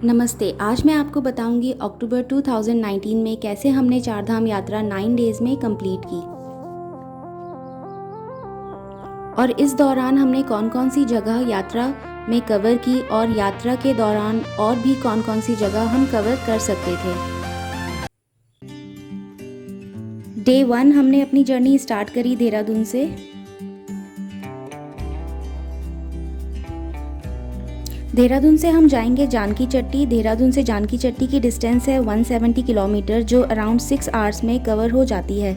नमस्ते। आज मैं आपको बताऊंगी अक्टूबर 2019 में कैसे हमने चारधाम यात्रा 9 डेज़ में कंप्लीट की और इस दौरान हमने कौन-कौन सी जगह यात्रा में कवर की और यात्रा के दौरान और भी कौन-कौन सी जगह हम कवर कर सकते थे। डे 1 हमने अपनी जर्नी स्टार्ट करी देहरादून से। देहरादून से हम जाएंगे जानकी चट्टी। देहरादून से जानकी चट्टी की डिस्टेंस है 170 किलोमीटर, जो अराउंड 6 आवर्स में कवर हो जाती है।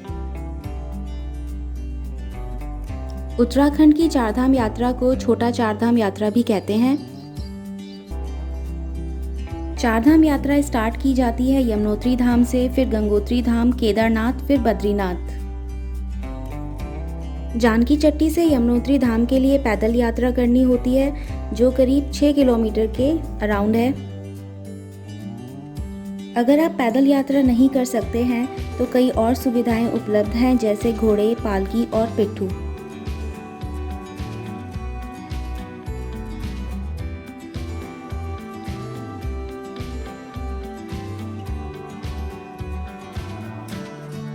उत्तराखंड की चारधाम यात्रा को छोटा चारधाम यात्रा भी कहते हैं। चारधाम यात्रा स्टार्ट की जाती है यमुनोत्री धाम से, फिर गंगोत्री धाम, केदारनाथ, फिर बद्रीनाथ। जानकी चट्टी से यमुनोत्री धाम के लिए पैदल यात्रा करनी होती है, जो करीब 6 किलोमीटर के अराउंड है। अगर आप पैदल यात्रा नहीं कर सकते हैं तो कई और सुविधाएं उपलब्ध हैं, जैसे घोड़े, पालकी और पिट्ठू।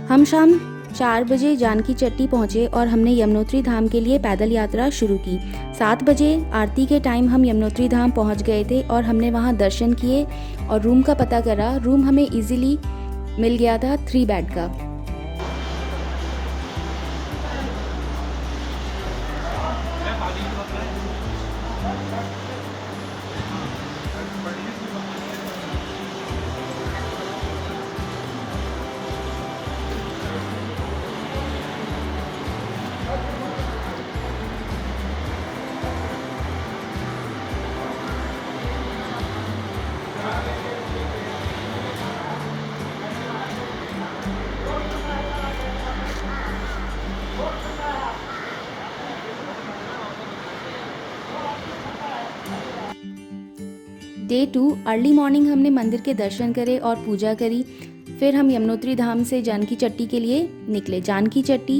हम शाम 4 बजे जानकी चट्टी पहुँचे और हमने यमुनोत्री धाम के लिए पैदल यात्रा शुरू की। 7 बजे आरती के टाइम हम यमुनोत्री धाम पहुँच गए थे और हमने वहाँ दर्शन किए और रूम का पता करा। रूम हमें इजीली मिल गया था 3 बेड का। डे 2 अर्ली मॉर्निंग हमने मंदिर के दर्शन करे और पूजा करी। फिर हम यमुनोत्री धाम से जानकी चट्टी के लिए निकले। जानकी चट्टी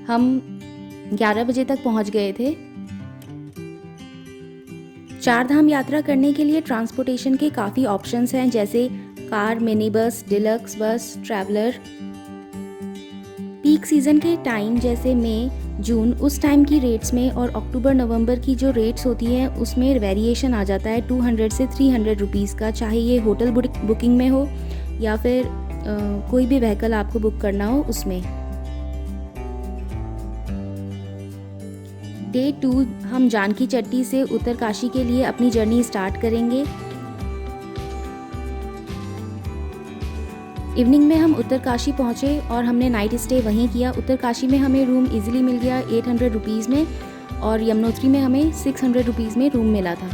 हम 11 बजे तक पहुंच गए थे। चारधाम यात्रा करने के लिए ट्रांसपोर्टेशन के काफ़ी ऑप्शंस हैं, जैसे कार, मिनी बस, डिलक्स बस, ट्रैवलर। पीक सीज़न के टाइम जैसे मई, जून, उस टाइम की रेट्स में और अक्टूबर नवंबर की जो रेट्स होती हैं उसमें वेरिएशन आ जाता है 200 से 300 रुपीज़ का, चाहे ये होटल बुकिंग में हो या फिर कोई भी व्हीकल आपको बुक करना हो उसमें। डे 2 हम जानकी चट्टी से उत्तरकाशी के लिए अपनी जर्नी स्टार्ट करेंगे। इवनिंग में हम उत्तरकाशी पहुँचे और हमने नाइट स्टे वहीं किया। उत्तरकाशी में हमें रूम इजीली मिल गया 800 रुपीज़ में और यमुनोत्री में हमें 600 रुपीज़ में रूम मिला था।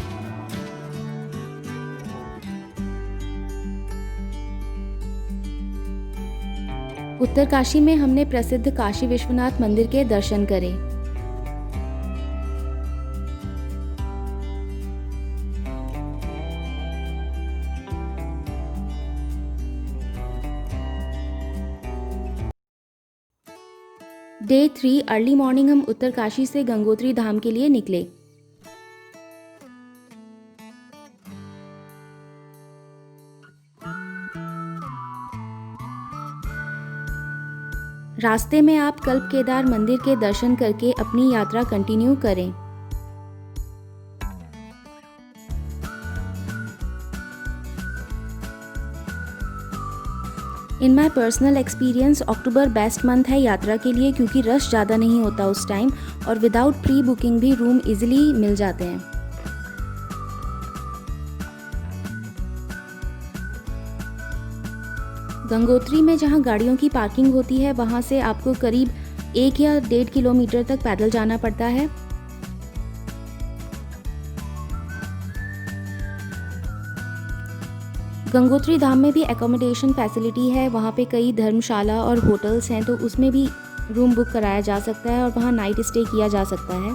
उत्तरकाशी में हमने प्रसिद्ध काशी विश्वनाथ मंदिर के दर्शन करे। डे 3 अर्ली मॉर्निंग हम उत्तरकाशी से गंगोत्री धाम के लिए निकले। रास्ते में आप कल्प केदार मंदिर के दर्शन करके अपनी यात्रा कंटिन्यू करें। In my personal experience October best month है यात्रा के लिए, क्योंकि रश ज़्यादा नहीं होता उस टाइम और विदाउट प्री बुकिंग भी रूम इजीली मिल जाते हैं। गंगोत्री में जहां गाड़ियों की पार्किंग होती है वहां से आपको करीब 1 या 1.5 किलोमीटर तक पैदल जाना पड़ता है। गंगोत्री धाम में भी एकोमोडेशन फैसिलिटी है। वहाँ पे कई धर्मशाला और होटल्स हैं, तो उसमें भी रूम बुक कराया जा सकता है और वहाँ नाइट स्टे किया जा सकता है।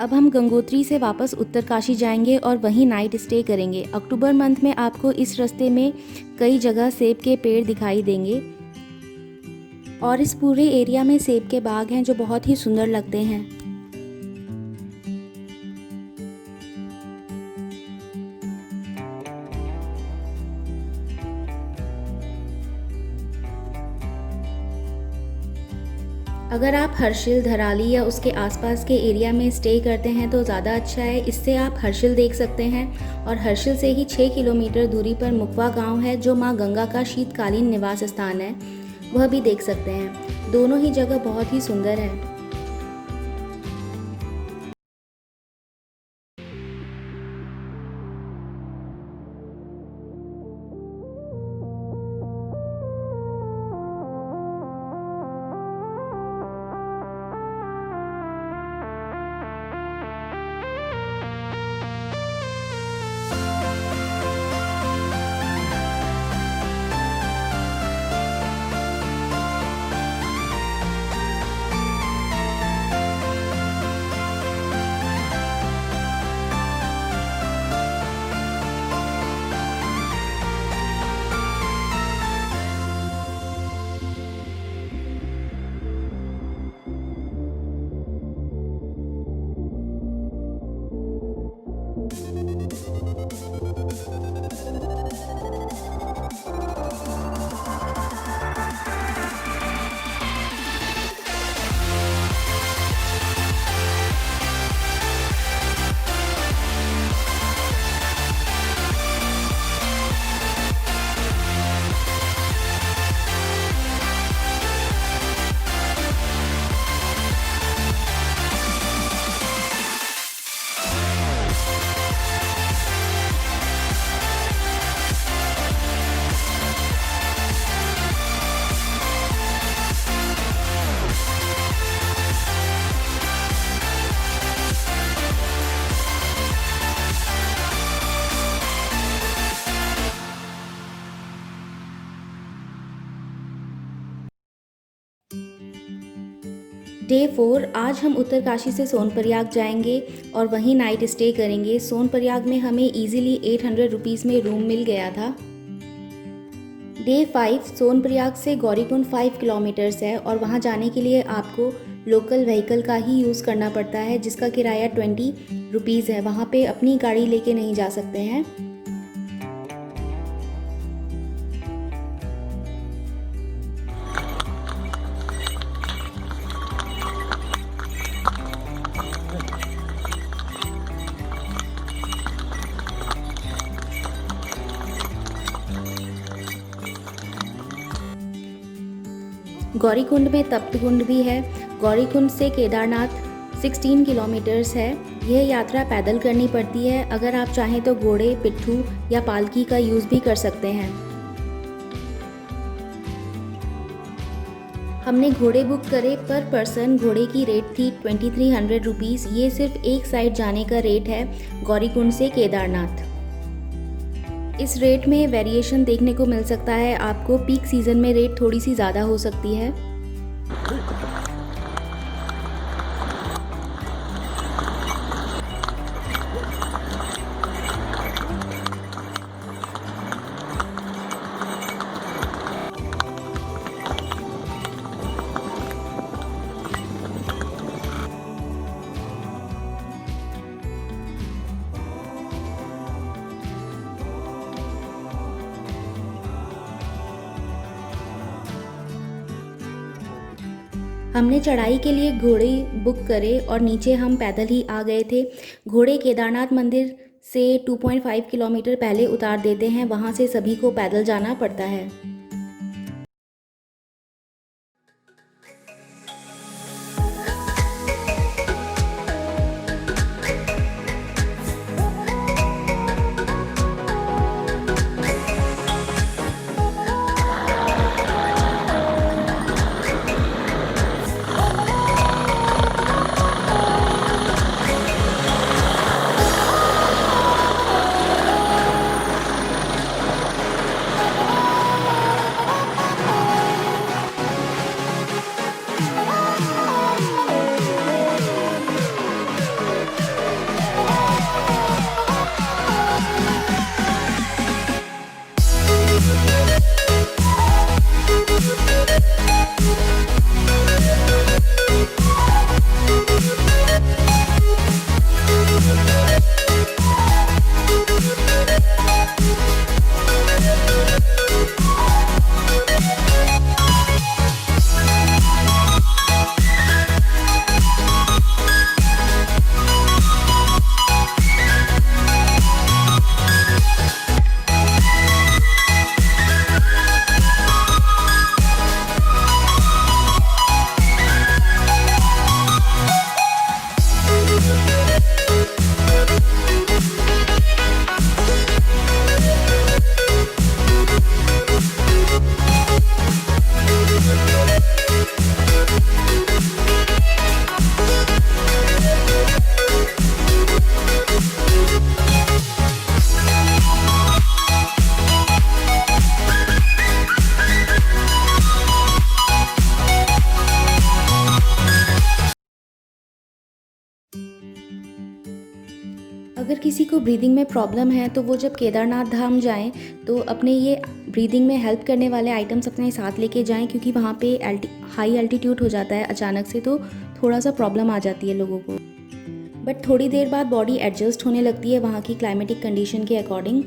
अब हम गंगोत्री से वापस उत्तरकाशी जाएंगे और वहीं नाइट स्टे करेंगे। अक्टूबर मंथ में आपको इस रास्ते में कई जगह सेब के पेड़ दिखाई देंगे और इस पूरे एरिया में सेब के बाग हैं जो बहुत ही सुंदर लगते हैं। अगर आप हर्षिल, धराली या उसके आसपास के एरिया में स्टे करते हैं तो ज़्यादा अच्छा है। इससे आप हर्षिल देख सकते हैं और हर्षिल से ही 6 किलोमीटर दूरी पर मुकवा गांव है जो मां गंगा का शीतकालीन निवास स्थान है, वह भी देख सकते हैं। दोनों ही जगह बहुत ही सुंदर है। डे 4 आज हम उत्तरकाशी से सोनप्रयाग जाएंगे और वहीं नाइट स्टे करेंगे। सोनप्रयाग में हमें इजीली 800 रुपीज़ में रूम मिल गया था। डे 5 सोनप्रयाग से गौरीकुंड 5 किलोमीटर्स है और वहां जाने के लिए आपको लोकल व्हीकल का ही यूज़ करना पड़ता है जिसका किराया 20 रुपीज़ है। वहां पे अपनी गाड़ी लेके नहीं जा सकते हैं। गौरीकुंड में तप्तकुंड भी है। गौरीकुंड से केदारनाथ 16 किलोमीटर्स है। यह यात्रा पैदल करनी पड़ती है। अगर आप चाहें तो घोड़े, पिट्ठू या पालकी का यूज़ भी कर सकते हैं। हमने घोड़े बुक करे। पर पर्सन घोड़े की रेट थी 2300 रुपीज़। ये सिर्फ एक साइड जाने का रेट है गौरीकुंड से केदारनाथ। इस रेट में वेरिएशन देखने को मिल सकता है। आपको पीक सीज़न में रेट थोड़ी सी ज़्यादा हो सकती है। हमने चढ़ाई के लिए घोड़े बुक करे और नीचे हम पैदल ही आ गए थे। घोड़े केदारनाथ मंदिर से 2.5 किलोमीटर पहले उतार देते हैं। वहाँ से सभी को पैदल जाना पड़ता है। अगर किसी को ब्रीदिंग में प्रॉब्लम है तो वो जब केदारनाथ धाम जाएं तो अपने ये ब्रीदिंग में हेल्प करने वाले आइटम्स अपने साथ लेके जाएं, क्योंकि वहाँ पे हाई एल्टीट्यूड हो जाता है अचानक से, तो थोड़ा सा प्रॉब्लम आ जाती है लोगों को। बट थोड़ी देर बाद बॉडी एडजस्ट होने लगती है वहाँ की क्लाइमेटिक कंडीशन के अकॉर्डिंग।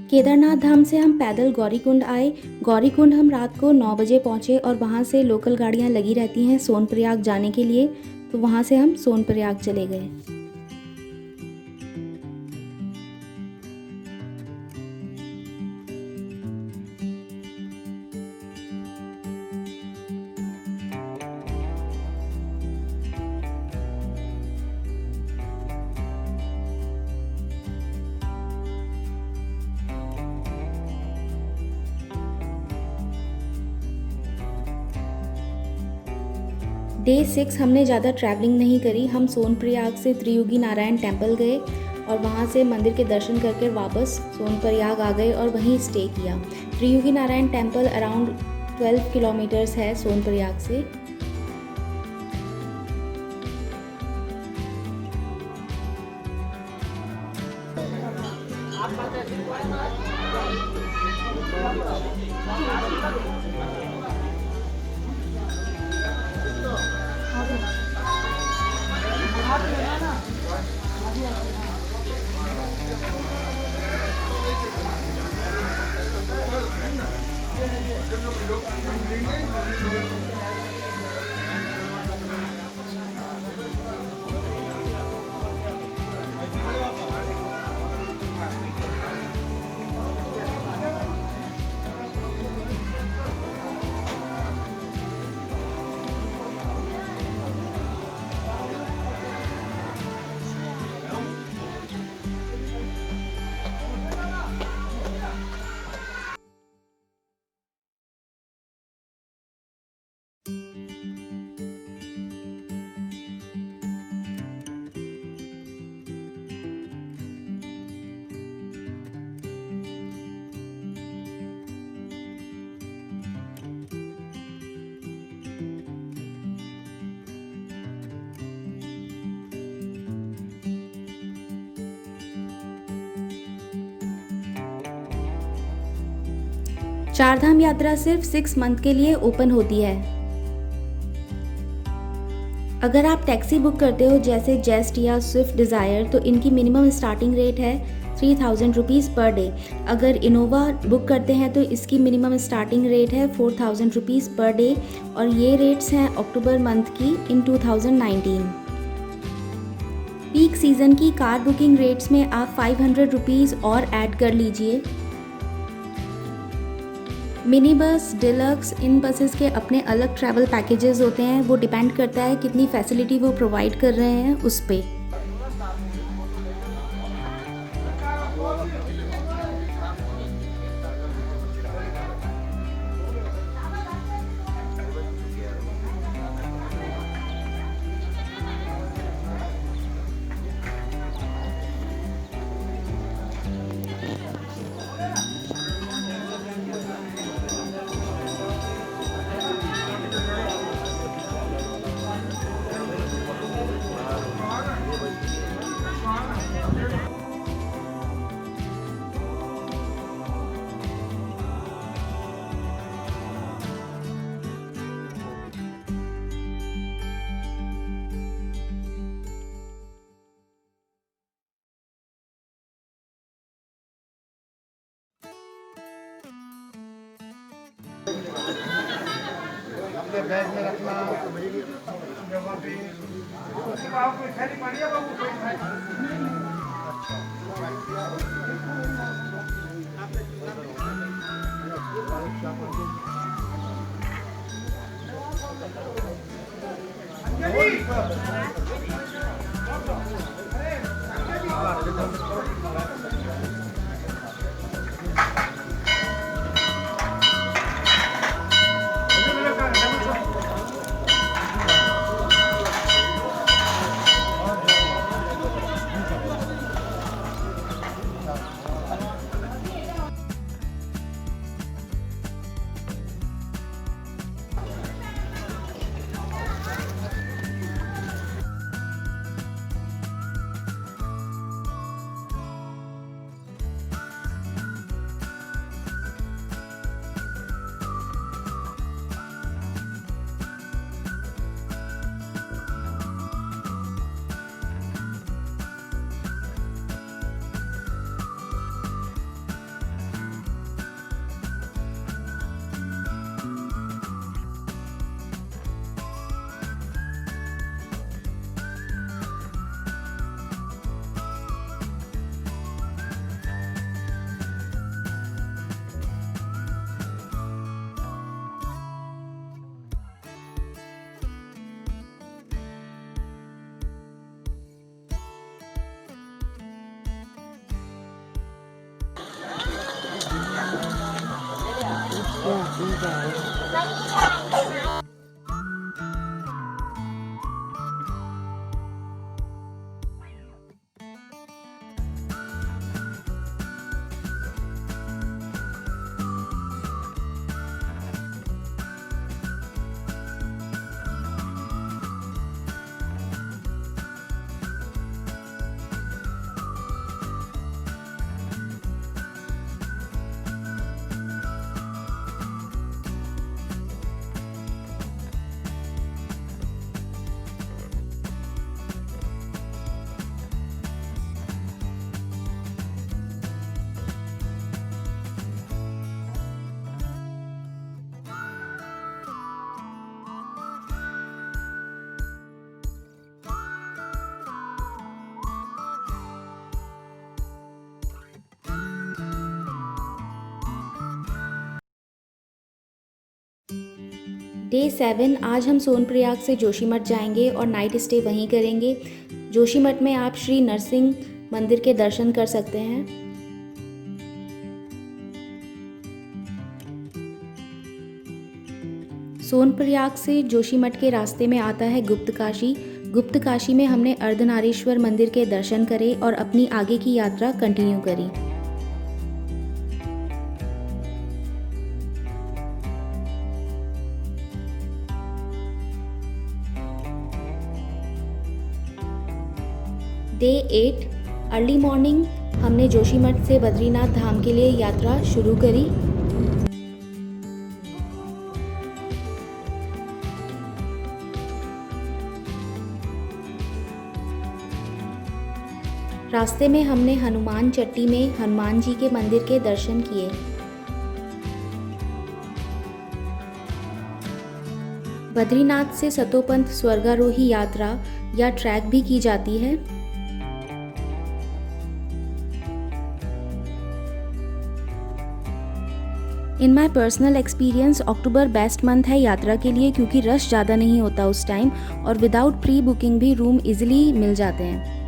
केदारनाथ धाम से हम पैदल गौरीकुंड आए। गौरीकुंड हम रात को 9 बजे पहुँचे और वहाँ से लोकल गाड़ियाँ लगी रहती हैं सोनप्रयाग जाने के लिए, तो वहाँ से हम सोनप्रयाग चले गए। डे 6 हमने ज़्यादा ट्रैवलिंग नहीं करी। हम सोनप्रयाग से त्रियुगी नारायण टेम्पल गए और वहाँ से मंदिर के दर्शन करके वापस सोनप्रयाग आ गए और वहीं स्टे किया। Triyugi Narayan temple around 12 kilometres है सोनप्रयाग से। चारधाम यात्रा सिर्फ 6 मंथ के लिए ओपन होती है। अगर आप टैक्सी बुक करते हो जैसे जेस्ट या स्विफ्ट डिज़ायर तो इनकी मिनिमम स्टार्टिंग रेट है 3000 रुपीज़ पर डे। अगर इनोवा बुक करते हैं तो इसकी मिनिमम स्टार्टिंग रेट है 4000 रुपीज़ पर डे और ये रेट्स हैं अक्टूबर मंथ की इन 2019। पीक सीज़न की कार बुकिंग रेट्स में आप 500 रुपीज़ और ऐड कर लीजिए। मिनी बस, डिलक्स, इन बसेस के अपने अलग ट्रैवल पैकेजेस होते हैं। वो डिपेंड करता है कितनी फैसिलिटी वो प्रोवाइड कर रहे हैं उस पे। अपने बैग में रखना। डे 7 आज हम सोनप्रयाग से जोशीमठ जाएंगे और नाइट स्टे वहीं करेंगे। जोशीमठ में आप श्री नरसिंह मंदिर के दर्शन कर सकते हैं। सोनप्रयाग से जोशीमठ के रास्ते में आता है गुप्तकाशी। गुप्तकाशी में हमने अर्धनारीश्वर मंदिर के दर्शन करे और अपनी आगे की यात्रा कंटिन्यू करी। डे 8 अर्ली मॉर्निंग हमने जोशीमठ से बद्रीनाथ धाम के लिए यात्रा शुरू करी। रास्ते में हमने हनुमान चट्टी में हनुमान जी के मंदिर के दर्शन किए। बद्रीनाथ से सतोपंथ स्वर्गारोही यात्रा या ट्रैक भी की जाती है। In my personal experience October best month है यात्रा के लिए, क्योंकि रश ज़्यादा नहीं होता उस टाइम और विदाउट प्री बुकिंग भी रूम इजीली मिल जाते हैं।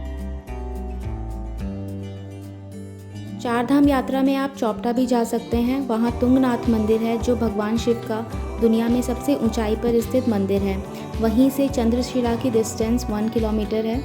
चारधाम यात्रा में आप चौपटा भी जा सकते हैं। वहाँ तुंगनाथ मंदिर है जो भगवान शिव का दुनिया में सबसे ऊंचाई पर स्थित मंदिर है। वहीं से चंद्रशिला की डिस्टेंस 1 किलोमीटर है।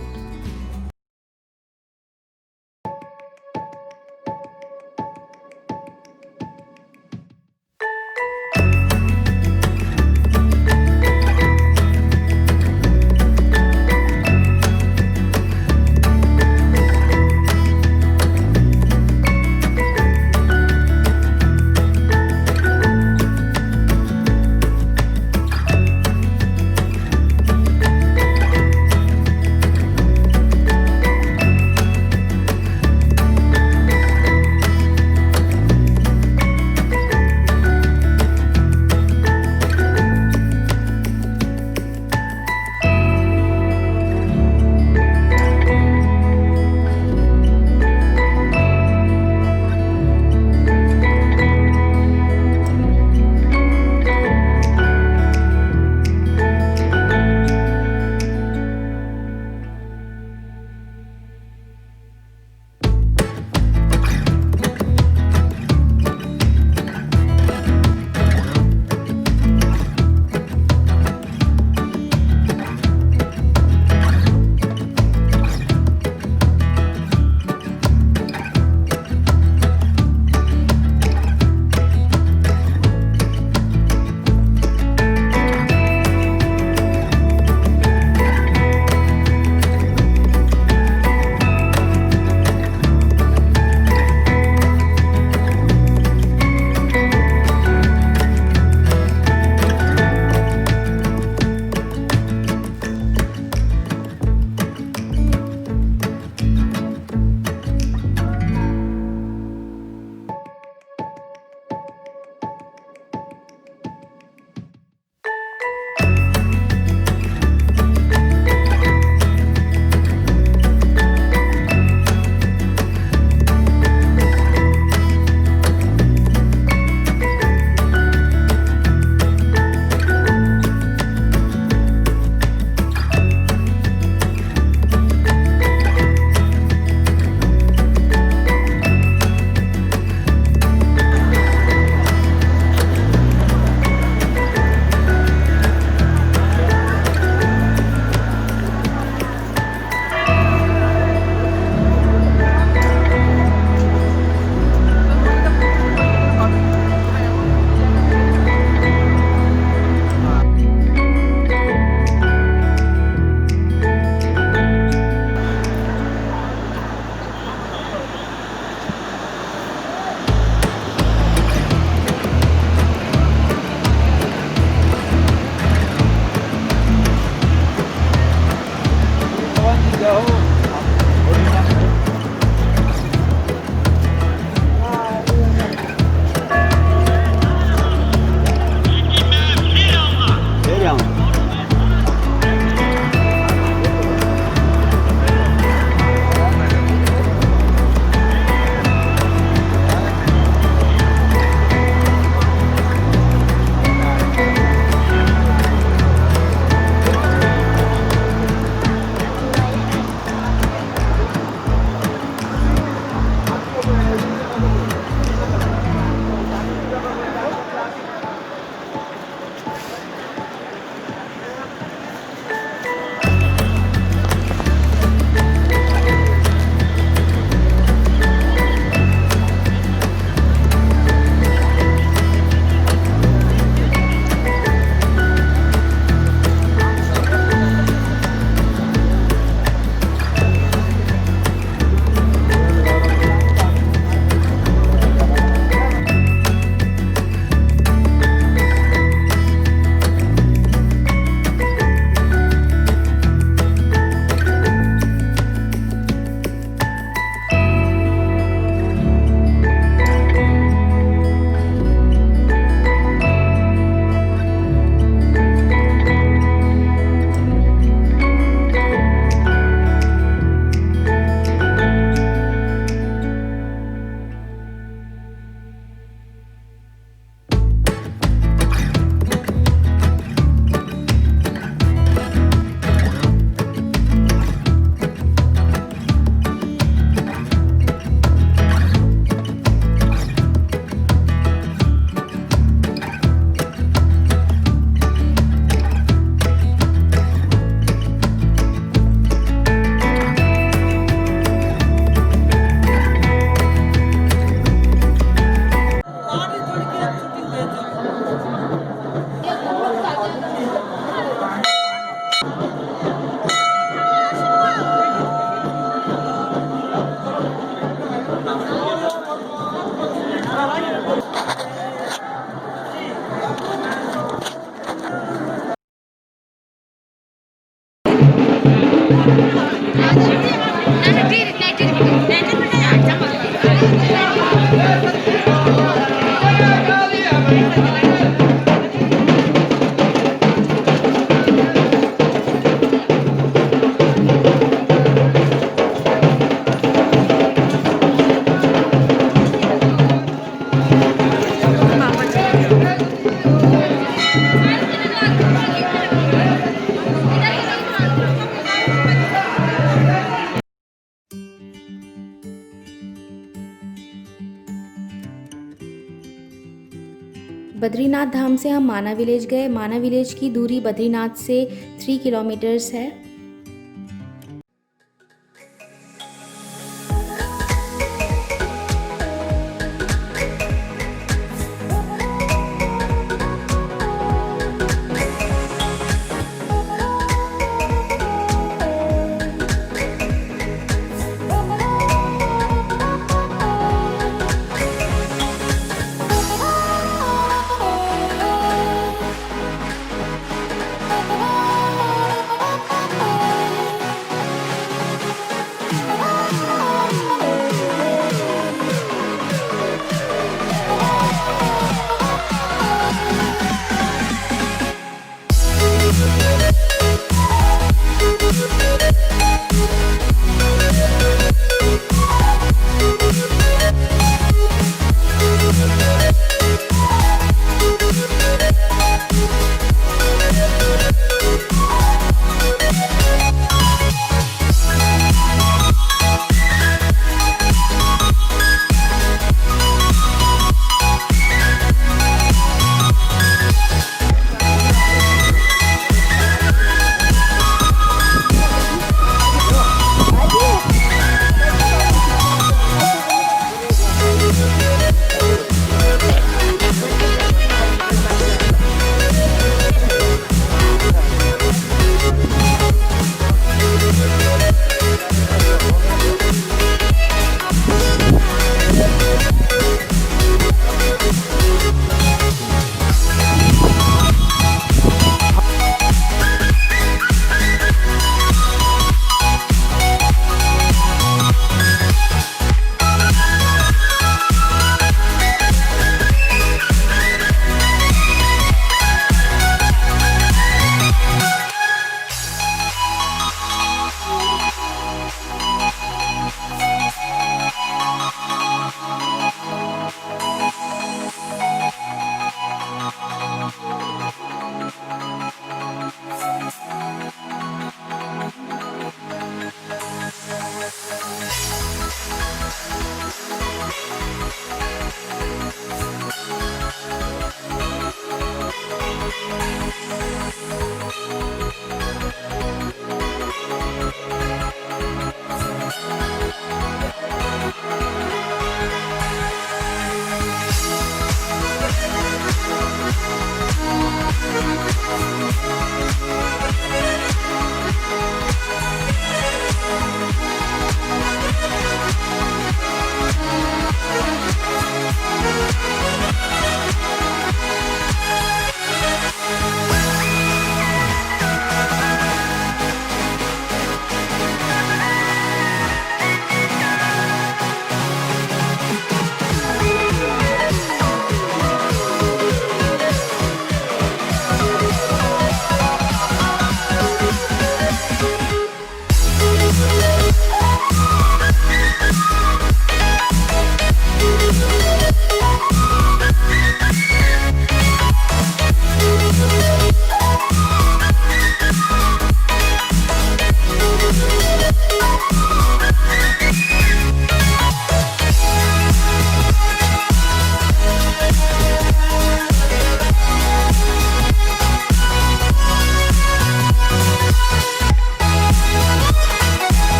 बद्रीनाथ धाम से हम माना विलेज गए। माना विलेज की दूरी बद्रीनाथ से 3 किलोमीटर्स है।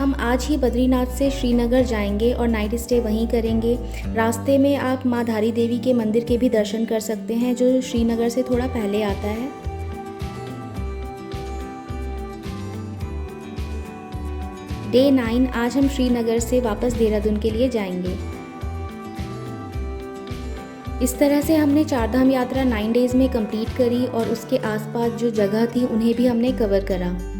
हम आज ही बद्रीनाथ से श्रीनगर जाएंगे और नाइट स्टे वहीं करेंगे। रास्ते में आप माँ धारी देवी के मंदिर के भी दर्शन कर सकते हैं जो श्रीनगर से थोड़ा पहले आता है। डे 9 आज हम श्रीनगर से वापस देहरादून के लिए जाएंगे। इस तरह से हमने चारधाम यात्रा 9 डेज़ में कंप्लीट करी और उसके आसपास जो जगह थी उन्हें भी हमने कवर करा।